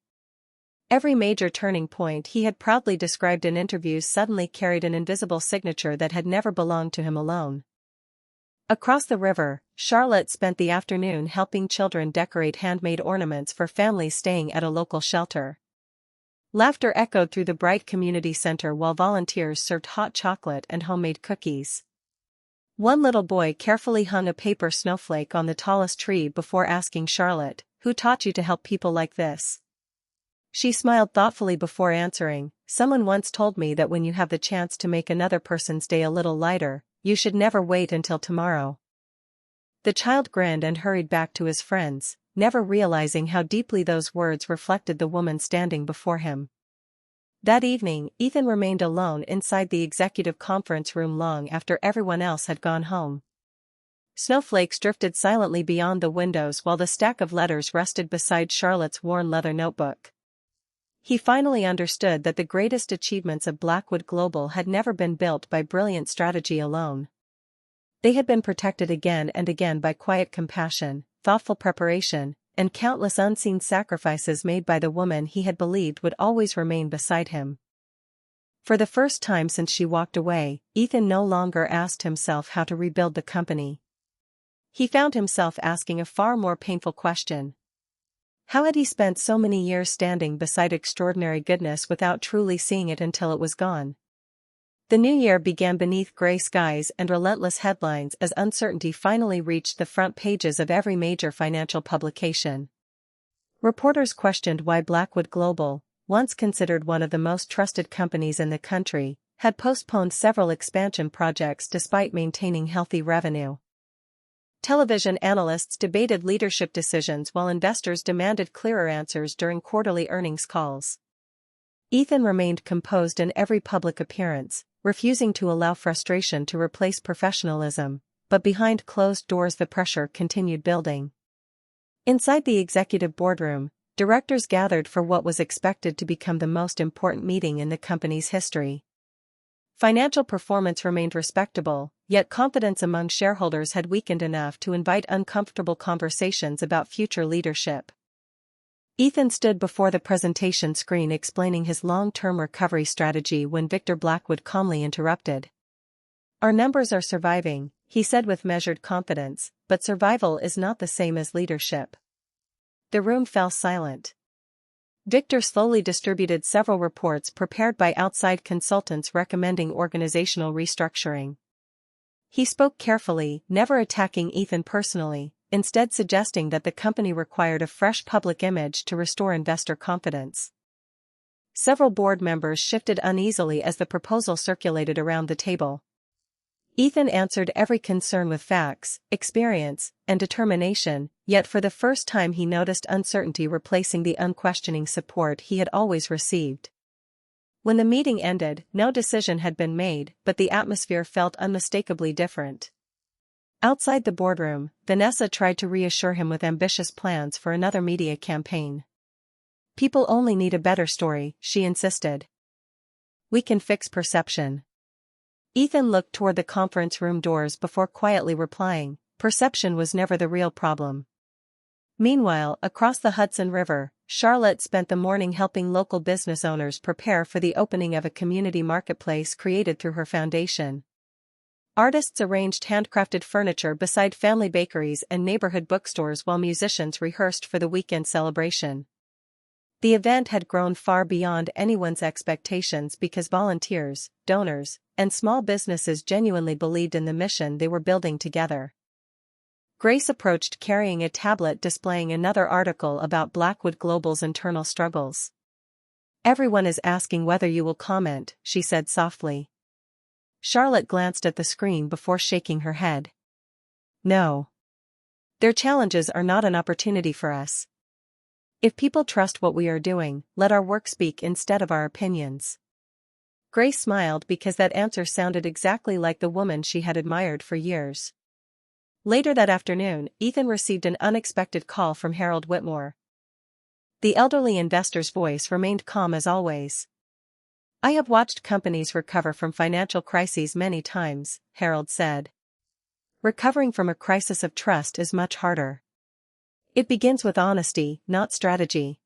[SPEAKER 1] Every major turning point he had proudly described in interviews suddenly carried an invisible signature that had never belonged to him alone. Across the river, Charlotte spent the afternoon helping children decorate handmade ornaments for families staying at a local shelter. Laughter echoed through the bright community center while volunteers served hot chocolate and homemade cookies. One little boy carefully hung a paper snowflake on the tallest tree before asking Charlotte, "Who taught you to help people like this?" She smiled thoughtfully before answering, "Someone once told me that when you have the chance to make another person's day a little lighter, you should never wait until tomorrow." The child grinned and hurried back to his friends, never realizing how deeply those words reflected the woman standing before him. That evening, Ethan remained alone inside the executive conference room long after everyone else had gone home. Snowflakes drifted silently beyond the windows while the stack of letters rested beside Charlotte's worn leather notebook. He finally understood that the greatest achievements of Blackwood Global had never been built by brilliant strategy alone. They had been protected again and again by quiet compassion, thoughtful preparation, and countless unseen sacrifices made by the woman he had believed would always remain beside him. For the first time since she walked away, Ethan no longer asked himself how to rebuild the company. He found himself asking a far more painful question. How had he spent so many years standing beside extraordinary goodness without truly seeing it until it was gone? The new year began beneath gray skies and relentless headlines as uncertainty finally reached the front pages of every major financial publication. Reporters questioned why Blackwood Global, once considered one of the most trusted companies in the country, had postponed several expansion projects despite maintaining healthy revenue. Television analysts debated leadership decisions while investors demanded clearer answers during quarterly earnings calls. Ethan remained composed in every public appearance, refusing to allow frustration to replace professionalism, but behind closed doors the pressure continued building. Inside the executive boardroom, directors gathered for what was expected to become the most important meeting in the company's history. Financial performance remained respectable, yet confidence among shareholders had weakened enough to invite uncomfortable conversations about future leadership. Ethan stood before the presentation screen explaining his long-term recovery strategy when Victor Blackwood calmly interrupted. "Our numbers are surviving," he said with measured confidence, "but survival is not the same as leadership." The room fell silent. Victor slowly distributed several reports prepared by outside consultants recommending organizational restructuring. He spoke carefully, never attacking Ethan personally, instead suggesting that the company required a fresh public image to restore investor confidence. Several board members shifted uneasily as the proposal circulated around the table. Ethan answered every concern with facts, experience, and determination, yet for the first time he noticed uncertainty replacing the unquestioning support he had always received. When the meeting ended, no decision had been made, but the atmosphere felt unmistakably different. Outside the boardroom, Vanessa tried to reassure him with ambitious plans for another media campaign. "People only need a better story," she insisted. "We can fix perception." Ethan looked toward the conference room doors before quietly replying, "Perception was never the real problem." Meanwhile, across the Hudson River, Charlotte spent the morning helping local business owners prepare for the opening of a community marketplace created through her foundation. Artists arranged handcrafted furniture beside family bakeries and neighborhood bookstores while musicians rehearsed for the weekend celebration. The event had grown far beyond anyone's expectations because volunteers, donors, and small businesses genuinely believed in the mission they were building together. Grace approached carrying a tablet displaying another article about Blackwood Global's internal struggles. "Everyone is asking whether you will comment," she said softly. Charlotte glanced at the screen before shaking her head. "No. Their challenges are not an opportunity for us. If people trust what we are doing, let our work speak instead of our opinions." Grace smiled because that answer sounded exactly like the woman she had admired for years. Later that afternoon, Ethan received an unexpected call from Harold Whitmore. The elderly investor's voice remained calm as always. "I have watched companies recover from financial crises many times," Harold said. "Recovering from a crisis of trust is much harder. It begins with honesty, not strategy."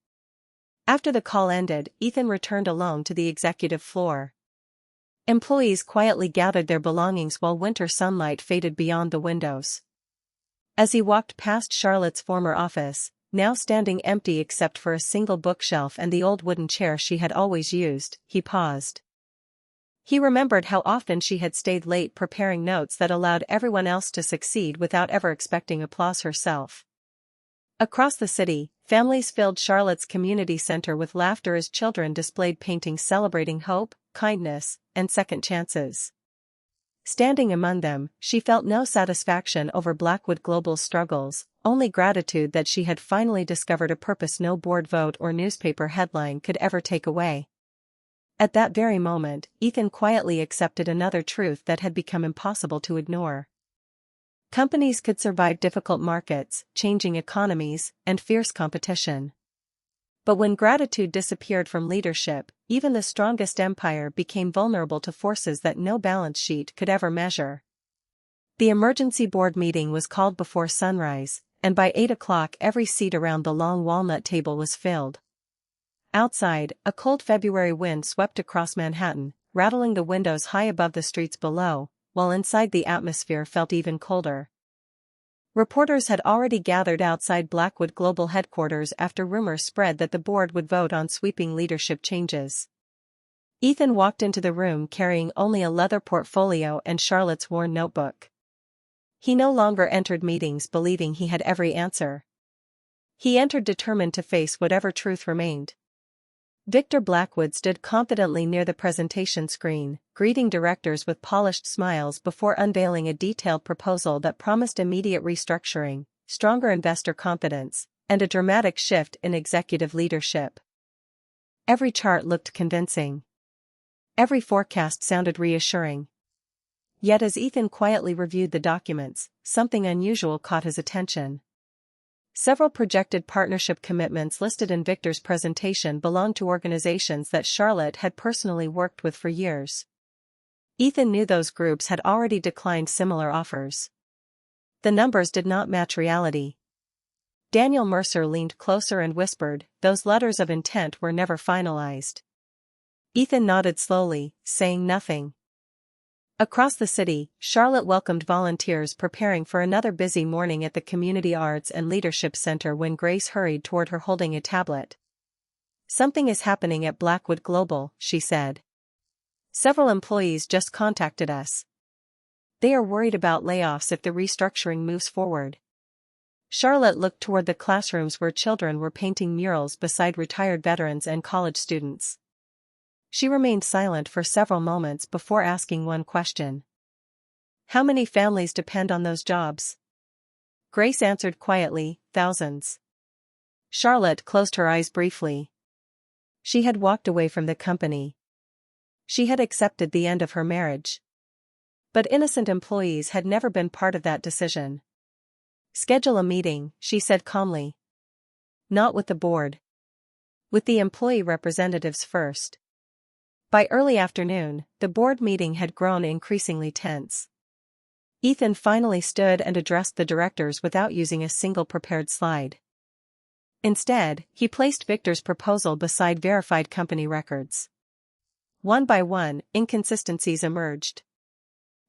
[SPEAKER 1] After the call ended, Ethan returned alone to the executive floor. Employees quietly gathered their belongings while winter sunlight faded beyond the windows. As he walked past Charlotte's former office, now standing empty except for a single bookshelf and the old wooden chair she had always used, he paused. He remembered how often she had stayed late preparing notes that allowed everyone else to succeed without ever expecting applause herself. Across the city, families filled Charlotte's community center with laughter as children displayed paintings celebrating hope, kindness, and second chances. Standing among them, she felt no satisfaction over Blackwood Global's struggles, only gratitude that she had finally discovered a purpose no board vote or newspaper headline could ever take away. At that very moment, Ethan quietly accepted another truth that had become impossible to ignore. Companies could survive difficult markets, changing economies, and fierce competition. But when gratitude disappeared from leadership, even the strongest empire became vulnerable to forces that no balance sheet could ever measure. The emergency board meeting was called before sunrise, and by 8 o'clock every seat around the long walnut table was filled. Outside, a cold February wind swept across Manhattan, rattling the windows high above the streets below, while inside the atmosphere felt even colder. Reporters had already gathered outside Blackwood Global headquarters after rumors spread that the board would vote on sweeping leadership changes. Ethan walked into the room carrying only a leather portfolio and Charlotte's worn notebook. He no longer entered meetings believing he had every answer. He entered determined to face whatever truth remained. Victor Blackwood stood confidently near the presentation screen, greeting directors with polished smiles before unveiling a detailed proposal that promised immediate restructuring, stronger investor confidence, and a dramatic shift in executive leadership. Every chart looked convincing. Every forecast sounded reassuring. Yet as Ethan quietly reviewed the documents, something unusual caught his attention. Several projected partnership commitments listed in Victor's presentation belonged to organizations that Charlotte had personally worked with for years. Ethan knew those groups had already declined similar offers. The numbers did not match reality. Daniel Mercer leaned closer and whispered, "Those letters of intent were never finalized." Ethan nodded slowly, saying nothing. Across the city, Charlotte welcomed volunteers preparing for another busy morning at the Community Arts and Leadership Center when Grace hurried toward her holding a tablet. "Something is happening at Blackwood Global," she said. "Several employees just contacted us. They are worried about layoffs if the restructuring moves forward." Charlotte looked toward the classrooms where children were painting murals beside retired veterans and college students. She remained silent for several moments before asking one question. "How many families depend on those jobs?" Grace answered quietly, "Thousands." Charlotte closed her eyes briefly. She had walked away from the company. She had accepted the end of her marriage. But innocent employees had never been part of that decision. "Schedule a meeting," she said calmly. "Not with the board. With the employee representatives first." By early afternoon, the board meeting had grown increasingly tense. Ethan finally stood and addressed the directors without using a single prepared slide. Instead, he placed Victor's proposal beside verified company records. One by one, inconsistencies emerged.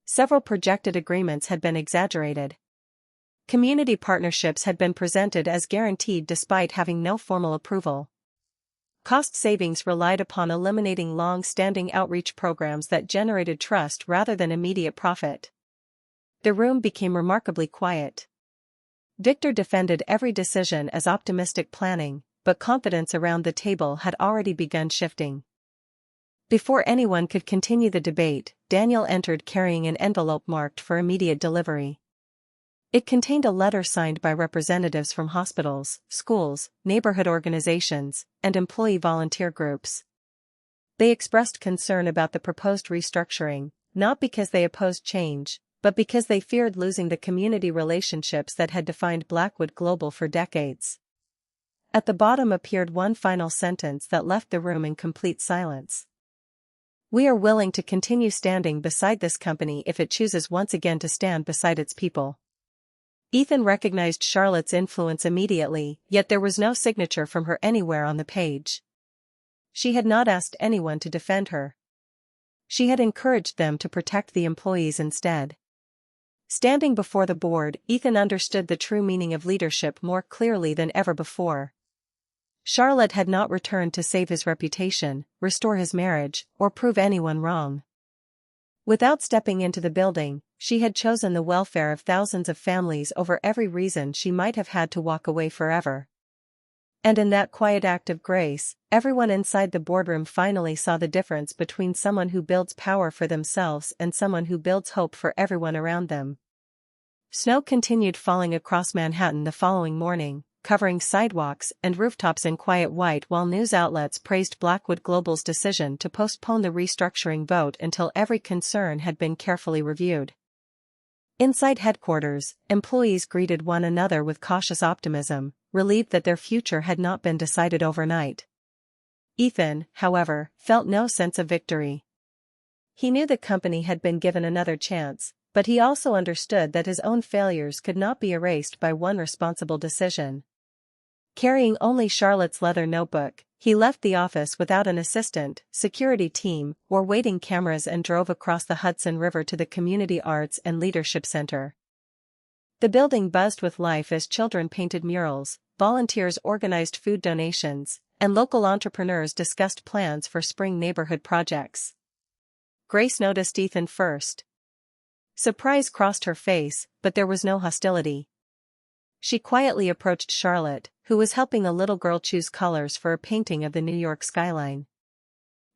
[SPEAKER 1] Several projected agreements had been exaggerated. Community partnerships had been presented as guaranteed despite having no formal approval. Cost savings relied upon eliminating long-standing outreach programs that generated trust rather than immediate profit. The room became remarkably quiet. Victor defended every decision as optimistic planning, but confidence around the table had already begun shifting. Before anyone could continue the debate, Daniel entered carrying an envelope marked for immediate delivery. It contained a letter signed by representatives from hospitals, schools, neighborhood organizations, and employee volunteer groups. They expressed concern about the proposed restructuring, not because they opposed change, but because they feared losing the community relationships that had defined Blackwood Global for decades. At the bottom appeared one final sentence that left the room in complete silence. "We are willing to continue standing beside this company if it chooses once again to stand beside its people." Ethan recognized Charlotte's influence immediately, yet there was no signature from her anywhere on the page. She had not asked anyone to defend her. She had encouraged them to protect the employees instead. Standing before the board, Ethan understood the true meaning of leadership more clearly than ever before. Charlotte had not returned to save his reputation, restore his marriage, or prove anyone wrong. Without stepping into the building, she had chosen the welfare of thousands of families over every reason she might have had to walk away forever. And in that quiet act of grace, everyone inside the boardroom finally saw the difference between someone who builds power for themselves and someone who builds hope for everyone around them. Snow continued falling across Manhattan the following morning, covering sidewalks and rooftops in quiet white while news outlets praised Blackwood Global's decision to postpone the restructuring vote until every concern had been carefully reviewed. Inside headquarters, employees greeted one another with cautious optimism, relieved that their future had not been decided overnight. Ethan, however, felt no sense of victory. He knew the company had been given another chance, but he also understood that his own failures could not be erased by one responsible decision. Carrying only Charlotte's leather notebook, he left the office without an assistant, security team, or waiting cameras and drove across the Hudson River to the Community Arts and Leadership Center. The building buzzed with life as children painted murals, volunteers organized food donations, and local entrepreneurs discussed plans for spring neighborhood projects. Grace noticed Ethan first. Surprise crossed her face, but there was no hostility. She quietly approached Charlotte, who was helping a little girl choose colors for a painting of the New York skyline.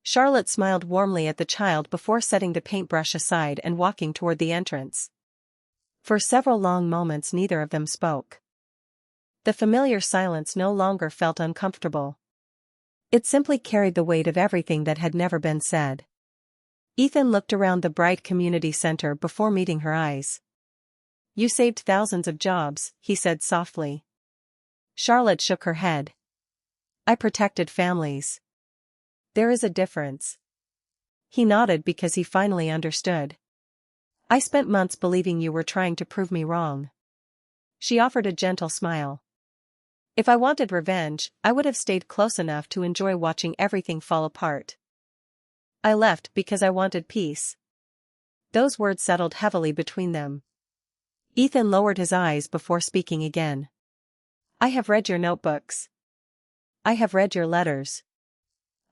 [SPEAKER 1] Charlotte smiled warmly at the child before setting the paintbrush aside and walking toward the entrance. For several long moments neither of them spoke. The familiar silence no longer felt uncomfortable. It simply carried the weight of everything that had never been said. Ethan looked around the bright community center before meeting her eyes. "You saved thousands of jobs," he said softly. Charlotte shook her head. "I protected families. There is a difference." He nodded because he finally understood. "I spent months believing you were trying to prove me wrong." She offered a gentle smile. If I wanted revenge, I would have stayed close enough to enjoy watching everything fall apart. I left because I wanted peace. Those words settled heavily between them. Ethan lowered his eyes before speaking again. I have read your notebooks. I have read your letters.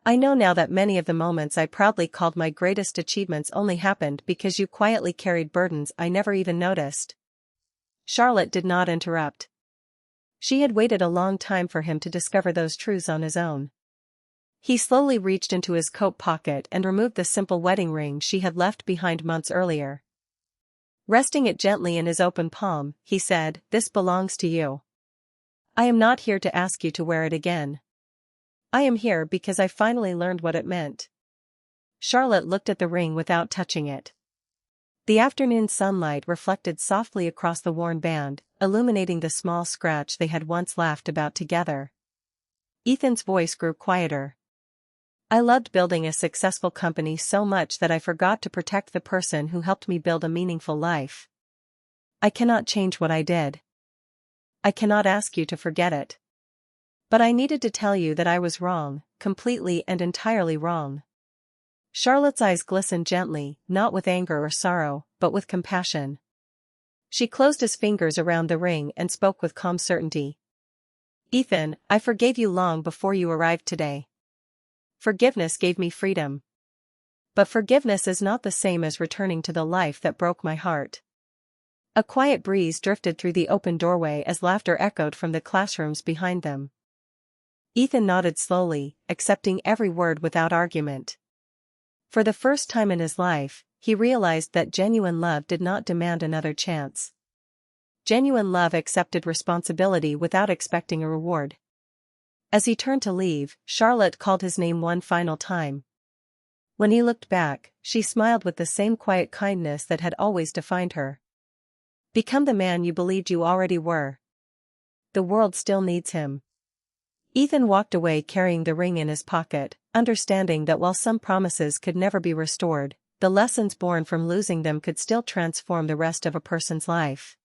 [SPEAKER 1] I know now that many of the moments I proudly called my greatest achievements only happened because you quietly carried burdens I never even noticed. Charlotte did not interrupt. She had waited a long time for him to discover those truths on his own. He slowly reached into his coat pocket and removed the simple wedding ring she had left behind months earlier. Resting it gently in his open palm, he said, "This belongs to you. I am not here to ask you to wear it again. I am here because I finally learned what it meant." Charlotte looked at the ring without touching it. The afternoon sunlight reflected softly across the worn band, illuminating the small scratch they had once laughed about together. Ethan's voice grew quieter. I loved building a successful company so much that I forgot to protect the person who helped me build a meaningful life. I cannot change what I did. I cannot ask you to forget it. But I needed to tell you that I was wrong, completely and entirely wrong. Charlotte's eyes glistened gently, not with anger or sorrow, but with compassion. She closed his fingers around the ring and spoke with calm certainty. Ethan, I forgave you long before you arrived today. Forgiveness gave me freedom. But forgiveness is not the same as returning to the life that broke my heart. A quiet breeze drifted through the open doorway as laughter echoed from the classrooms behind them. Ethan nodded slowly, accepting every word without argument. For the first time in his life, he realized that genuine love did not demand another chance. Genuine love accepted responsibility without expecting a reward. As he turned to leave, Charlotte called his name one final time. When he looked back, she smiled with the same quiet kindness that had always defined her. Become the man you believed you already were. The world still needs him. Ethan walked away carrying the ring in his pocket, understanding that while some promises could never be restored, the lessons born from losing them could still transform the rest of a person's life.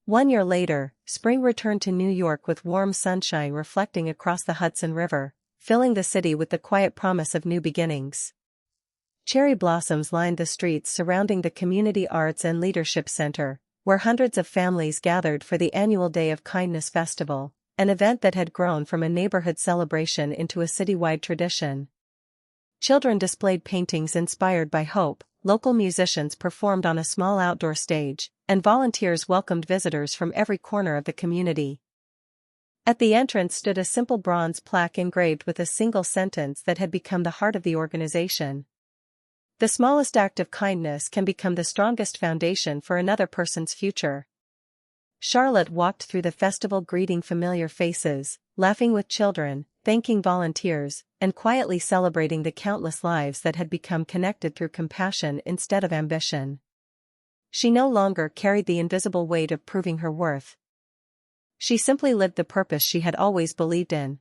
[SPEAKER 1] 1 year later, spring returned to New York with warm sunshine reflecting across the Hudson River, filling the city with the quiet promise of new beginnings. Cherry blossoms lined the streets surrounding the Community Arts and Leadership Center, where hundreds of families gathered for the annual Day of Kindness Festival, an event that had grown from a neighborhood celebration into a citywide tradition. Children displayed paintings inspired by hope, local musicians performed on a small outdoor stage, and volunteers welcomed visitors from every corner of the community. At the entrance stood a simple bronze plaque engraved with a single sentence that had become the heart of the organization. The smallest act of kindness can become the strongest foundation for another person's future. Charlotte walked through the festival greeting familiar faces, laughing with children, thanking volunteers, and quietly celebrating the countless lives that had become connected through compassion instead of ambition. She no longer carried the invisible weight of proving her worth. She simply lived the purpose she had always believed in.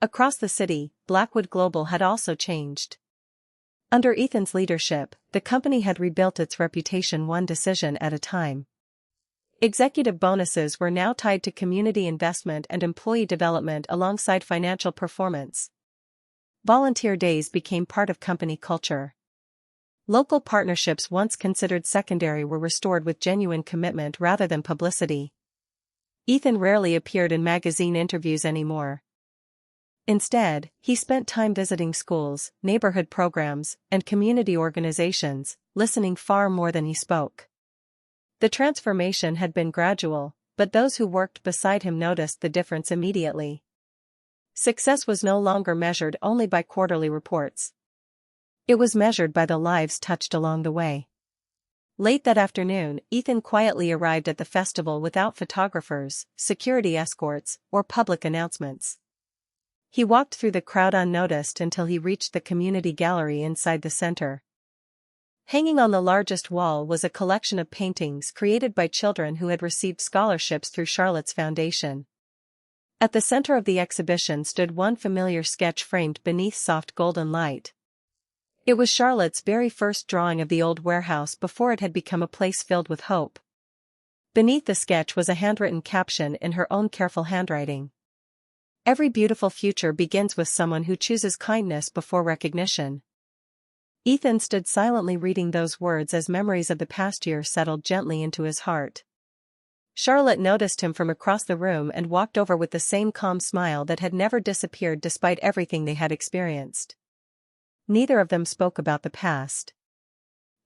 [SPEAKER 1] Across the city, Blackwood Global had also changed. Under Ethan's leadership, the company had rebuilt its reputation one decision at a time. Executive bonuses were now tied to community investment and employee development alongside financial performance. Volunteer days became part of company culture. Local partnerships once considered secondary were restored with genuine commitment rather than publicity. Ethan rarely appeared in magazine interviews anymore. Instead, he spent time visiting schools, neighborhood programs, and community organizations, listening far more than he spoke. The transformation had been gradual, but those who worked beside him noticed the difference immediately. Success was no longer measured only by quarterly reports. It was measured by the lives touched along the way. Late that afternoon, Ethan quietly arrived at the festival without photographers, security escorts, or public announcements. He walked through the crowd unnoticed until he reached the community gallery inside the center. Hanging on the largest wall was a collection of paintings created by children who had received scholarships through Charlotte's foundation. At the center of the exhibition stood one familiar sketch framed beneath soft golden light. It was Charlotte's very first drawing of the old warehouse before it had become a place filled with hope. Beneath the sketch was a handwritten caption in her own careful handwriting. Every beautiful future begins with someone who chooses kindness before recognition. Ethan stood silently reading those words as memories of the past year settled gently into his heart. Charlotte noticed him from across the room and walked over with the same calm smile that had never disappeared despite everything they had experienced. Neither of them spoke about the past.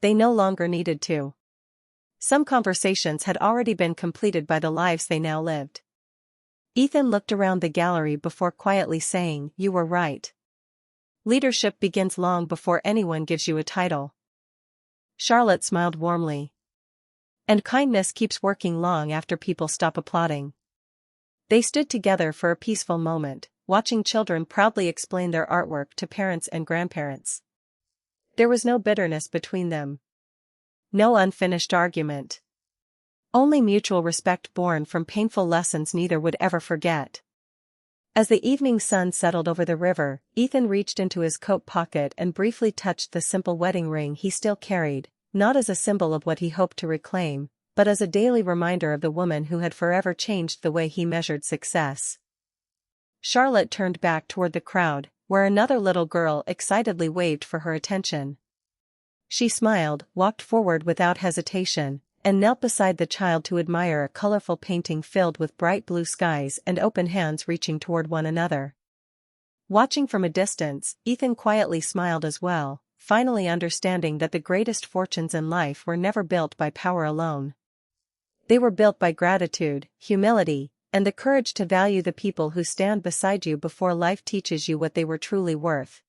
[SPEAKER 1] They no longer needed to. Some conversations had already been completed by the lives they now lived. Ethan looked around the gallery before quietly saying, "You were right. Leadership begins long before anyone gives you a title." Charlotte smiled warmly. "And kindness keeps working long after people stop applauding." They stood together for a peaceful moment, watching children proudly explain their artwork to parents and grandparents. There was no bitterness between them. No unfinished argument. Only mutual respect born from painful lessons neither would ever forget. As the evening sun settled over the river, Ethan reached into his coat pocket and briefly touched the simple wedding ring he still carried, not as a symbol of what he hoped to reclaim, but as a daily reminder of the woman who had forever changed the way he measured success. Charlotte turned back toward the crowd, where another little girl excitedly waved for her attention. She smiled, walked forward without hesitation, and knelt beside the child to admire a colorful painting filled with bright blue skies and open hands reaching toward one another. Watching from a distance, Ethan quietly smiled as well, finally understanding that the greatest fortunes in life were never built by power alone. They were built by gratitude, humility, and the courage to value the people who stand beside you before life teaches you what they were truly worth.